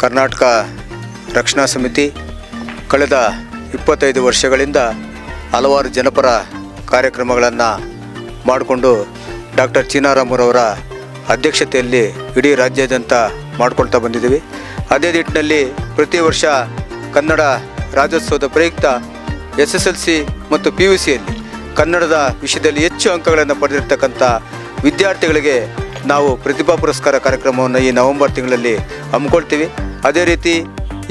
ಕರ್ನಾಟಕ ರಕ್ಷಣಾ ಸಮಿತಿ ಕಳೆದ 25 ವರ್ಷಗಳಿಂದ ಹಲವಾರು ಜನಪರ ಕಾರ್ಯಕ್ರಮಗಳನ್ನು ಮಾಡಿಕೊಂಡು ಡಾಕ್ಟರ್ ಚೀನಾರಾಮರವರ ಅಧ್ಯಕ್ಷತೆಯಲ್ಲಿ ಇಡೀ ರಾಜ್ಯಾದ್ಯಂತ ಮಾಡ್ಕೊಳ್ತಾ ಬಂದಿದ್ದೀವಿ. ಅದೇ ನಿಟ್ಟಿನಲ್ಲಿ ಪ್ರತಿ ವರ್ಷ ಕನ್ನಡ ರಾಜ್ಯೋತ್ಸವದ ಪ್ರಯುಕ್ತ SSLC ಮತ್ತು PUCಯಲ್ಲಿ ಕನ್ನಡದ ವಿಷಯದಲ್ಲಿ ಹೆಚ್ಚು ಅಂಕಗಳನ್ನು ಪಡೆದಿರ್ತಕ್ಕಂಥ ವಿದ್ಯಾರ್ಥಿಗಳಿಗೆ ನಾವು ಪ್ರತಿಭಾ ಪುರಸ್ಕಾರ ಕಾರ್ಯಕ್ರಮವನ್ನು ಈ ನವೆಂಬರ್ ತಿಂಗಳಲ್ಲಿ ಹಮ್ಮಿಕೊಳ್ತೀವಿ. ಅದೇ ರೀತಿ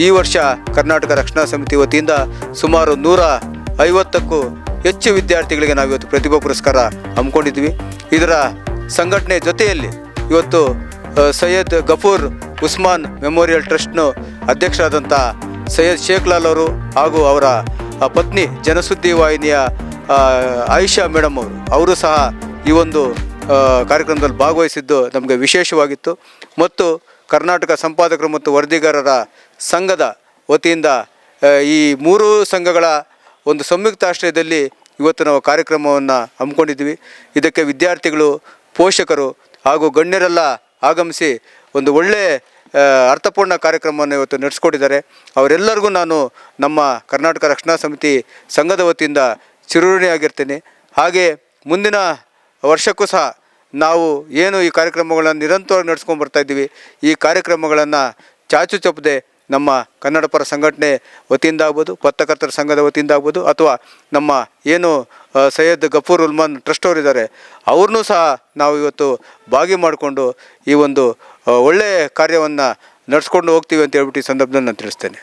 ಈ ವರ್ಷ ಕರ್ನಾಟಕ ರಕ್ಷಣಾ ಸಮಿತಿ ವತಿಯಿಂದ ಸುಮಾರು 150ಕ್ಕೂ ಹೆಚ್ಚು ವಿದ್ಯಾರ್ಥಿಗಳಿಗೆ ನಾವು ಇವತ್ತು ಪ್ರತಿಭಾ ಪುರಸ್ಕಾರ ಹಮ್ಮಿಕೊಂಡಿದ್ವಿ. ಇದರ ಸಂಘಟನೆ ಜೊತೆಯಲ್ಲಿ ಇವತ್ತು ಸೈಯದ್ ಗಫೂರ್ ಉಸ್ಮಾನ್ ಮೆಮೋರಿಯಲ್ ಟ್ರಸ್ಟ್ನ ಅಧ್ಯಕ್ಷರಾದಂಥ ಸೈಯದ್ ಶೇಖ್ ಲಾಲ್ ಅವರು ಹಾಗೂ ಅವರ ಪತ್ನಿ ಜನಸುದ್ದಿ ವಾಹಿನಿಯ ಆಯಿಷಾ ಮೇಡಮ್ ಅವರು ಸಹ ಈ ಒಂದು ಕಾರ್ಯಕ್ರಮದಲ್ಲಿ ಭಾಗವಹಿಸಿದ್ದು ನಮಗೆ ವಿಶೇಷವಾಗಿತ್ತು. ಮತ್ತು ಕರ್ನಾಟಕ ಸಂಪಾದಕರು ಮತ್ತು ವರದಿಗಾರರ ಸಂಘದ ವತಿಯಿಂದ ಈ 3 ಸಂಘಗಳ ಒಂದು ಸಂಯುಕ್ತಾಶ್ರಯದಲ್ಲಿ ಇವತ್ತು ನಾವು ಕಾರ್ಯಕ್ರಮವನ್ನು ಹಮ್ಮಿಕೊಂಡಿದ್ವಿ. ಇದಕ್ಕೆ ವಿದ್ಯಾರ್ಥಿಗಳು, ಪೋಷಕರು ಹಾಗೂ ಗಣ್ಯರೆಲ್ಲ ಆಗಮಿಸಿ ಒಂದು ಒಳ್ಳೆಯ ಅರ್ಥಪೂರ್ಣ ಕಾರ್ಯಕ್ರಮವನ್ನು ಇವತ್ತು ನಡೆಸ್ಕೊಟ್ಟಿದ್ದಾರೆ. ಅವರೆಲ್ಲರಿಗೂ ನಾನು ನಮ್ಮ ಕರ್ನಾಟಕ ರಕ್ಷಣಾ ಸಮಿತಿ ಸಂಘದ ವತಿಯಿಂದ ಚಿರಋಣಿಯಾಗಿರ್ತೇನೆ. ಹಾಗೆ ಮುಂದಿನ ವರ್ಷಕ್ಕೂ ಸಹ ನಾವು ಏನು ಈ ಕಾರ್ಯಕ್ರಮಗಳನ್ನು ನಿರಂತರವಾಗಿ ನಡೆಸ್ಕೊಂಡು ಬರ್ತಾಯಿದ್ದೀವಿ, ಈ ಕಾರ್ಯಕ್ರಮಗಳನ್ನು ಚಾಚು ತಪ್ಪದೆ ನಮ್ಮ ಕನ್ನಡ ಪರ ಸಂಘಟನೆ ವತಿಯಿಂದ ಆಗ್ಬೋದು, ಪತ್ರಕರ್ತರ ಸಂಘದ ವತಿಯಿಂದ ಆಗ್ಬೋದು, ಅಥವಾ ನಮ್ಮ ಏನು ಸೈಯದ್ ಗಫೂರ್ ಉಸ್ಮಾನ್ ಟ್ರಸ್ಟ್ ಅವರಿದ್ದಾರೆ ಅವ್ರನ್ನೂ ಸಹ ನಾವು ಇವತ್ತು ಭಾಗಿ ಮಾಡಿಕೊಂಡು ಈ ಒಂದು ಒಳ್ಳೆಯ ಕಾರ್ಯವನ್ನು ನಡೆಸ್ಕೊಂಡು ಹೋಗ್ತೀವಿ ಅಂತ ಹೇಳ್ಬಿಟ್ಟು ಈ ಸಂದರ್ಭದಲ್ಲಿ ನಾನು ತಿಳಿಸ್ತೇನೆ.